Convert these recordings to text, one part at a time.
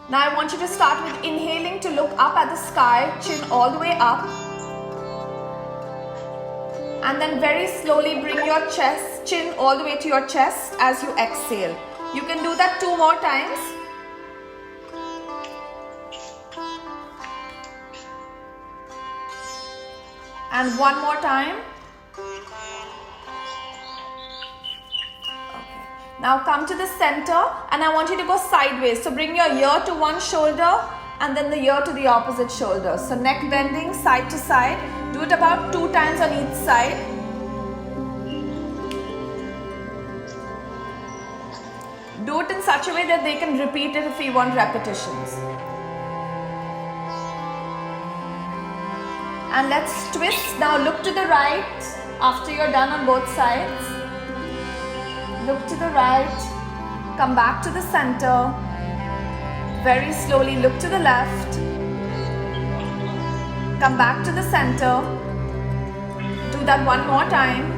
Now I want you to start with inhaling to look up at the sky, chin all the way up. And then very slowly bring your chin all the way to your chest as you exhale. You can do that 2 more times. And 1 more time. Okay. Now come to the center and I want you to go sideways. So bring your ear to one shoulder and then the ear to the opposite shoulder. So neck bending side to side. Do it about 2 times on each side. Do it in such a way that they can repeat it if we want repetitions. And let's twist. Now look to the right after you're done on both sides. Look to the right. Come back to the center. Very slowly look to the left. Come back to the center. Do that 1 more time.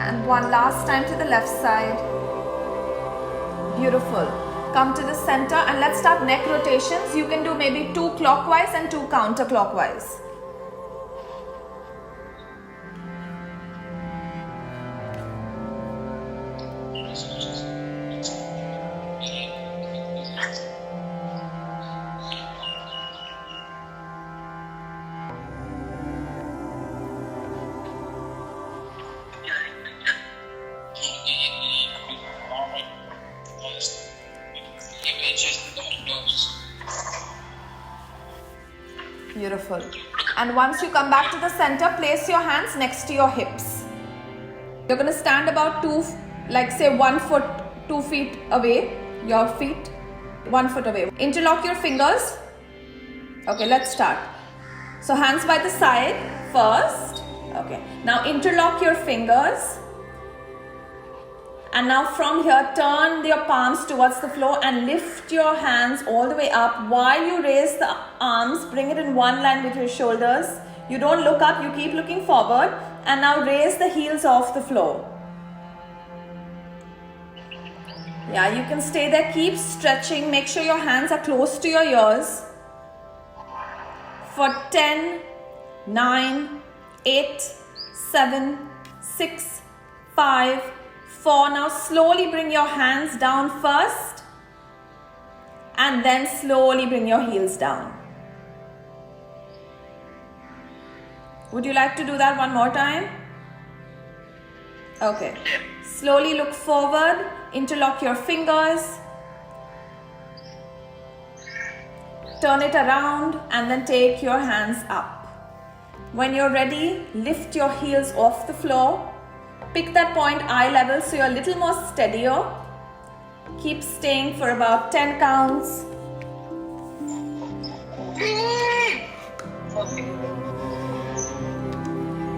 And 1 last time to the left side. Beautiful. Come to the center and let's start neck rotations. You can do maybe 2 clockwise and 2 counterclockwise. Beautiful. And once you come back to the center, place your hands next to your hips. You're going to stand about 1 foot, 2 feet away. Your feet 1 foot away. Interlock your fingers. Okay, let's start. So hands by the side first. Okay. Now interlock your fingers. And now from here, turn your palms towards the floor and lift your hands all the way up. While you raise the arms, bring it in one line with your shoulders. You don't look up, you keep looking forward. And now raise the heels off the floor. Yeah, you can stay there, keep stretching. Make sure your hands are close to your ears. For 10, 9, 8, 7, 6, 5, 4. Now slowly bring your hands down first and then slowly bring your heels down. Would you like to do that 1 more time? Okay. Slowly look forward, interlock your fingers, turn it around and then take your hands up. When you're ready, lift your heels off the floor. Pick that point eye level so you're a little more steadier. Keep staying for about 10 counts.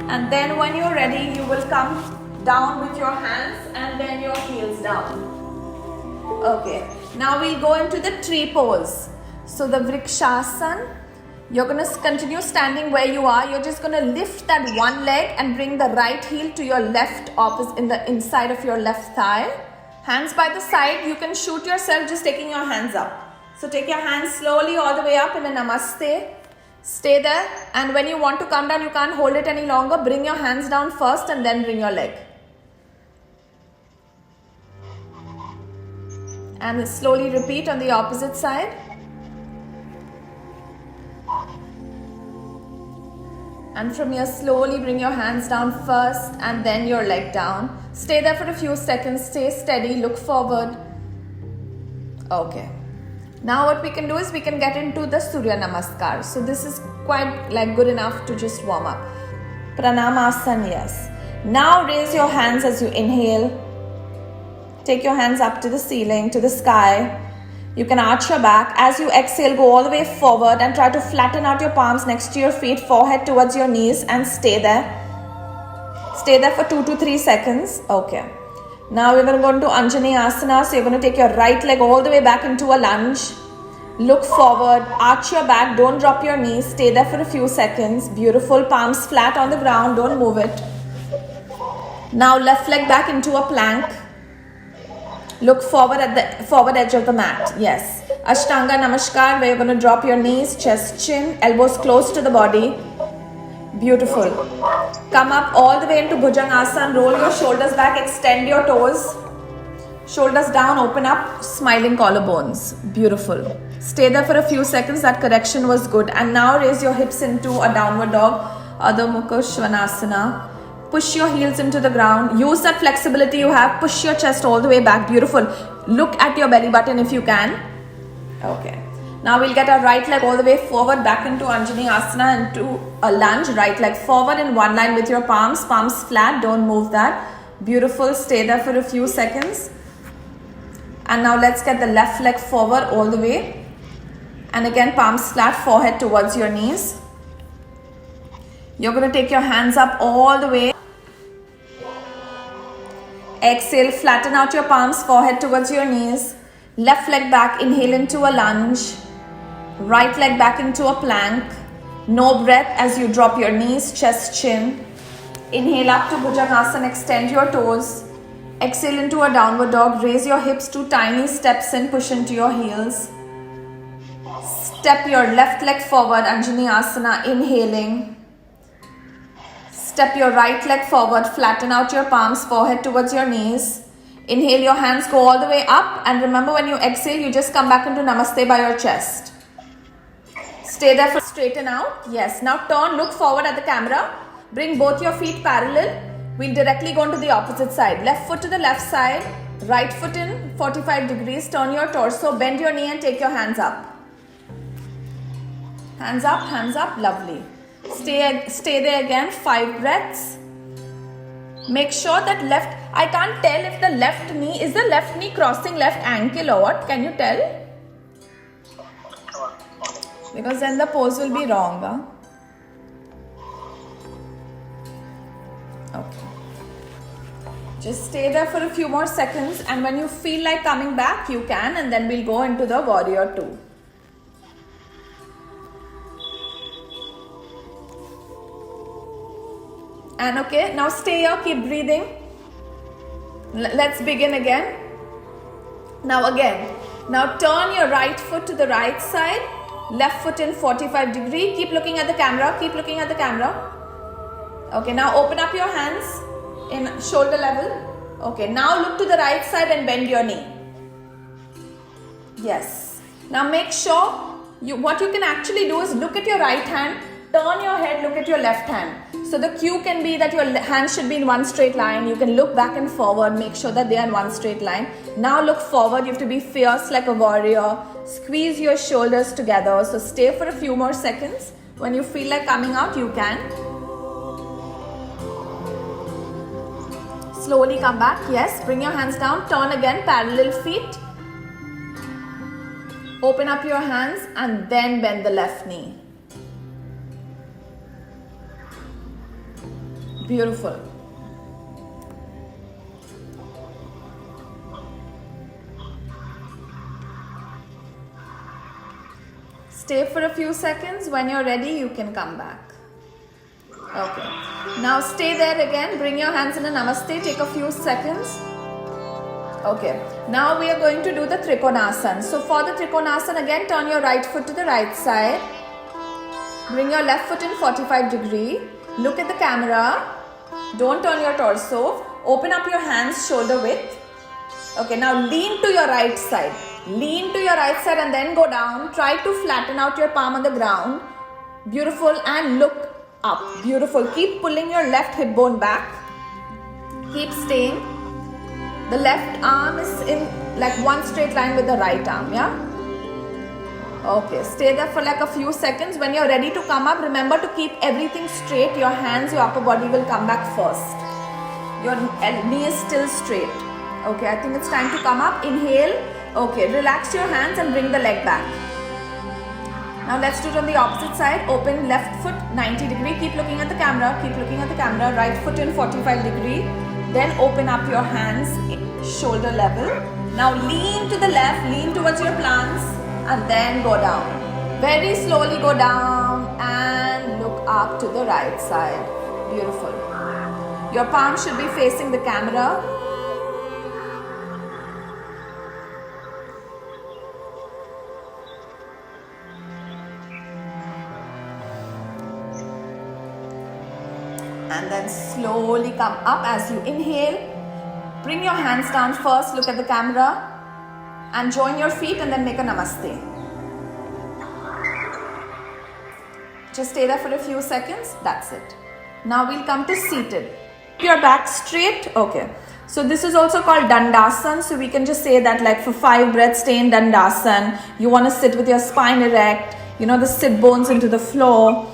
And then when you're ready, you will come down with your hands and then your heels down. Okay, now we'll go into the tree pose. So the Vrikshasana. You're going to continue standing where you are. You're just going to lift that one leg and bring the right heel to your left opposite in the inside of your left thigh. Hands by the side. You can shoot yourself just taking your hands up. So take your hands slowly all the way up in a namaste. Stay there. And when you want to come down, you can't hold it any longer. Bring your hands down first and then bring your leg. And slowly repeat on the opposite side. And from here, slowly bring your hands down first and then your leg down. Stay there for a few seconds. Stay steady. Look forward. Okay. Now what we can do is we can get into the Surya Namaskar. So this is quite good enough to just warm up. Pranamasana, yes. Now raise your hands as you inhale. Take your hands up to the ceiling, to the sky. You can arch your back. As you exhale, go all the way forward and try to flatten out your palms next to your feet, forehead towards your knees and stay there. Stay there for 2 to 3 seconds. Okay. Now we're going to go into Anjani Asana. So you're going to take your right leg all the way back into a lunge. Look forward, arch your back, don't drop your knees. Stay there for a few seconds. Beautiful. Palms flat on the ground, don't move it. Now left leg back into a plank. Look forward at the forward edge of the mat. Yes. Ashtanga Namaskar, where you're going to drop your knees, chest, chin, elbows close to the body. Beautiful. Come up all the way into Bhujangasana. Roll your shoulders back, extend your toes. Shoulders down, open up, smiling collarbones. Beautiful. Stay there for a few seconds. That correction was good. And now raise your hips into a downward dog, Adho Mukha Svanasana. Push your heels into the ground. Use that flexibility you have. Push your chest all the way back. Beautiful. Look at your belly button if you can. Okay. Now we'll get our right leg all the way forward, back into Anjani Asana, into a lunge. Right leg forward in one line with your palms. Palms flat. Don't move that. Beautiful. Stay there for a few seconds. And now let's get the left leg forward all the way. And again, palms flat, forehead towards your knees. You're going to take your hands up all the way. Exhale, flatten out your palms, forehead towards your knees. Left leg back, inhale into a lunge. Right leg back into a plank. No breath as you drop your knees, chest, chin. Inhale up to Bhujangasana, extend your toes. Exhale into a downward dog. Raise your hips, 2 tiny steps in, push into your heels. Step your left leg forward, Anjani Asana, inhaling. Step your right leg forward, flatten out your palms, forehead towards your knees. Inhale, your hands go all the way up. And remember, when you exhale, you just come back into Namaste by your chest. Stay there for straighten out. Yes. Now turn, look forward at the camera. Bring both your feet parallel. We'll directly go into the opposite side. Left foot to the left side. Right foot in 45 degrees. Turn your torso. Bend your knee and take your hands up. Hands up, hands up. Lovely. Stay there again. 5 breaths. Make sure that left, I can't tell if the left knee, is the left knee crossing left ankle or what? Can you tell? Because then the pose will be wrong. Huh? Okay. Just stay there for a few more seconds, and when you feel like coming back, you can, and then we'll go into the warrior 2. And okay, now stay here, keep breathing. Let's begin again. Now again, now turn your right foot to the right side, left foot in 45 degree. Keep looking at the camera, keep looking at the camera. Okay, now open up your hands in shoulder level. Okay, now look to the right side and bend your knee. Yes. Now make sure, what you can actually do is look at your right hand, turn your head, look at your left hand. So the cue can be that your hands should be in one straight line. You can look back and forward, make sure that they are in one straight line. Now look forward, you have to be fierce like a warrior. Squeeze your shoulders together. So stay for a few more seconds. When you feel like coming out, you can. Slowly come back. Yes, bring your hands down. Turn again, parallel feet. Open up your hands and then bend the left knee. Beautiful. Stay for a few seconds. When you're ready, you can come back. Okay. Now stay there again. Bring your hands in a namaste. Take a few seconds. Okay. Now we are going to do the Trikonasana. So for the Trikonasana, again, turn your right foot to the right side. Bring your left foot in 45 degree. Look at the camera. Don't turn your torso. Open up your hands shoulder width. Okay, now lean to your right side. Lean to your right side and then go down. Try to flatten out your palm on the ground. Beautiful. And look up. Beautiful. Keep pulling your left hip bone back. Keep staying. The left arm is in like one straight line with the right arm. Yeah? Okay, stay there for like a few seconds. When you're ready to come up, remember to keep everything straight. Your hands, your upper body will come back first. Your knee is still straight. Okay, I think it's time to come up. Inhale. Okay, relax your hands and bring the leg back. Now let's do it on the opposite side. Open left foot 90 degree. Keep looking at the camera. Keep looking at the camera. Right foot in 45 degree. Then open up your hands shoulder level. Now lean to the left. Lean towards your plants. And then go down. Very slowly go down and look up to the right side. Beautiful. Your palm should be facing the camera. slowly come up as you inhale. Bring your hands down first, look at the camera and join your feet and then make a namaste. Just stay there for a few seconds, that's it. Now we'll come to seated. Keep your back straight, okay. So this is also called Dandasana. So we can just say that like for 5 breaths, stay in Dandasana. You want to sit with your spine erect, the sit bones into the floor.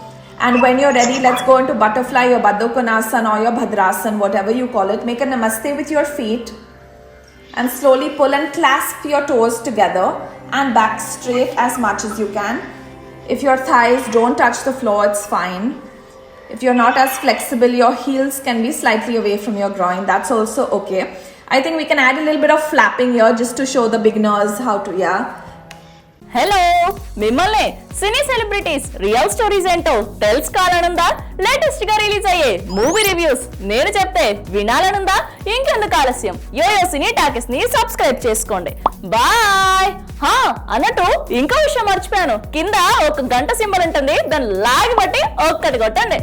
And when you're ready, let's go into butterfly or Baddha Konasana or your Bhadrasana, whatever you call it. Make a namaste with your feet and slowly pull and clasp your toes together and back straight as much as you can. If your thighs don't touch the floor, it's fine. If you're not as flexible, your heels can be slightly away from your groin. That's also okay. I think we can add a little bit of flapping here just to show the beginners how to, hello మిమ్మల్ని సినీ celebrities real stories ఏంటో తెలుసుకోవాలనుందా? Latest గా release అయ్యే movie reviews నేను చెప్తే వినాలనుందా? ఇంకెందుకు ఆలస్యం, yo-yo సినీ talkies ని subscribe చేసుకోండి. బాయ్. అన్నట్టు ఇంకో విషయం మర్చిపోయాను, కింద ఒక గంట సింబల్ ఉంటుంది, దాన్ని లాగి బట్టి ఒక్కటి కొట్టండి.